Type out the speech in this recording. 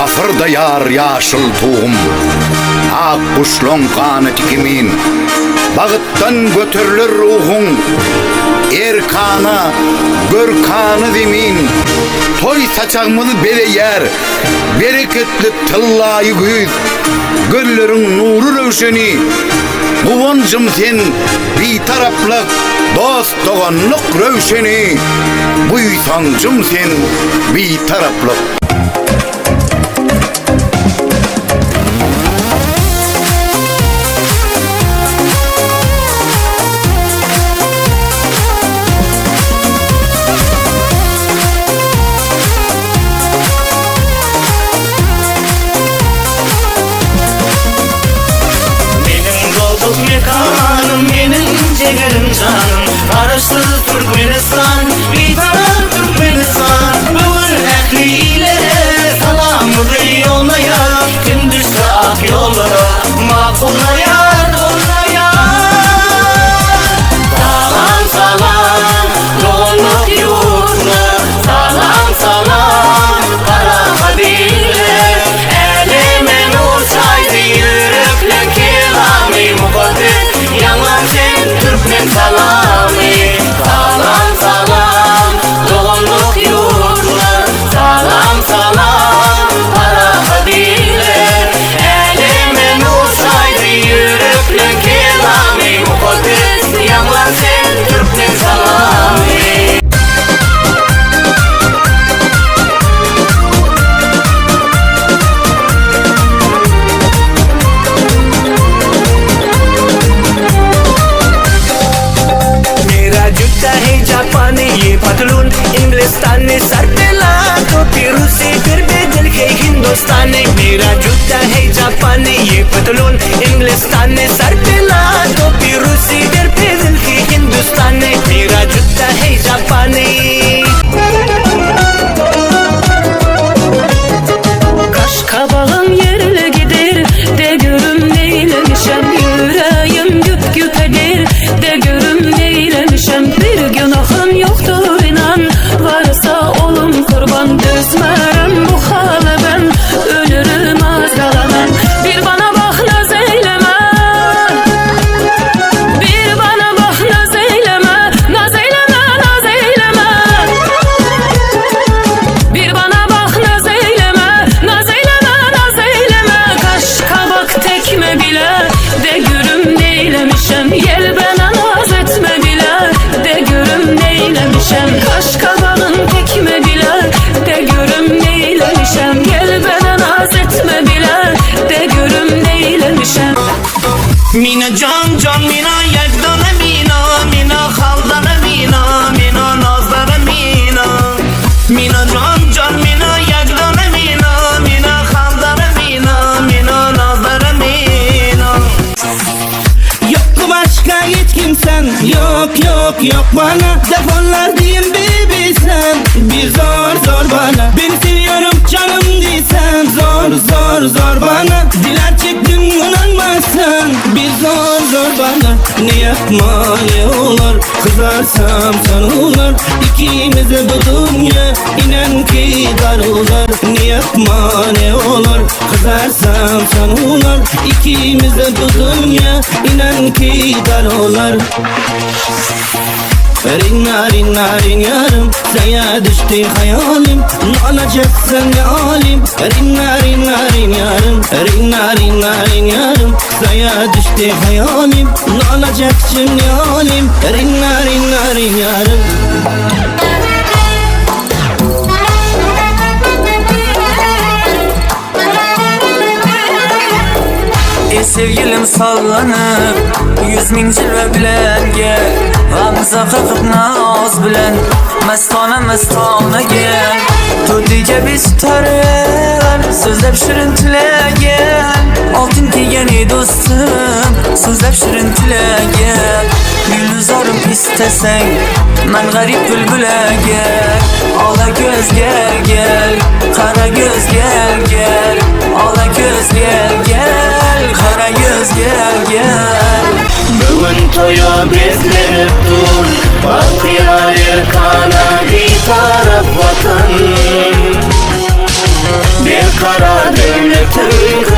Asırda yar yaşıl tuğum, ak kuşlon kanı tikimin, bağıttan götürülür ruhun, kanı, gör kanı demin. Toy saçağımızı bere yer, bereketli tıllayı güz, göllerin nuru rövşeni. Kuvancım sen bir taraflık, dost doğanlık rövşeni. Buysancım sen bir taraflık. Ciğerim canım, araştır Türkmenistan, bir taraf Türkmenistan. Bugün ehli ilere salamını yollaya, kim düşse ak yollara, makulla yar, dolla yar. Salam salam, doğumluk yurtuna, salam salam, kara kadile. Elime nur çaydı, yürekle kelami mukaddes, yalan sen Türkmen salami. Salam salam, doğumluk yurtuna, salam salam, kara kadile. Elime nur çaydı, yürekle kelami mukaddes, yalan sen Türkmen salami. पतलून इंग्लिस्तानी सर पे टोपी रूसी फिर भी दिल के हिंदुस्तानी. मेरा जूता है जापानी, ये पतलून इंग्लिस्तानी सर पे टोपी रूसी फिर भी दिल के हिंदुस्तानी. मेरा जूता है जापानी. Kaş kabağım yerle gider, de görüm neylemişem. Yüreğim güp güp eder, de görüm neylemişem. Bir günahım yoktur inan, varsa olum kurban. Düzmərəm bu halı ben, ölürüm az qalamam. Bir bana bak naz eyleme, bir bana bak naz eyleme, naz eyleme, naz eyleme. Bir bana bak naz eyleme, naz eyleme, naz eyleme. Kaş kabak tekme bile, de görüm neylemişem. Yel bana naz etme bile, de görüm neylemişem. Kaş kabağın tekme bile, de görüm neylemişem. Gel bana naz etme bile, de görüm neylemişem. Mina can can mina yagdana mina, mina khaldana mina, mina nazlara mina. Mina can can mina yagdana mina, mina khaldana mina, mina nazlara mina. Yok başka hiç kimsen, yok yok yok bana. Defonlar diyeyim baby sen, bir zor zor bana. Beni seviyorum canım diysen, zor zor zor bana. Diler çektim inanmazsan, bir zor zor bana. Ne yapma ne olur, kızarsam sanırlar. İkimize bu dünya inan ki darılar. Ne yapma ne olur, kızarsam sanırlar. İkimize bu dünya inan ki darılar. Rinna rinna rin yarım, saya düştü hayalim. Ne olacaksın ne alim. Rinna rinna rin yarım, rinna rinna rin yarım, saya düştü hayalim. Ne olacaksın ne alim. Rinna rinna rin yarım. Sevgilim sallanıp 100.000 cilve bilen gel. Gamza kakıp naz bilen mestana mestana gel. Tudice biz tarver sözlep şirin tüle gel. Altın giyeni dostum sözlep şirin tüle gel. Gülüzarım istesen ben garip bülbüle gel. Ala göz gel gel, kara göz gel gel. Ala göz gel gel, kara göz gel gel. Bugün toya bezlenip dur, bakıyor Erkan'a bir taraf vatan. Bir karar Felekten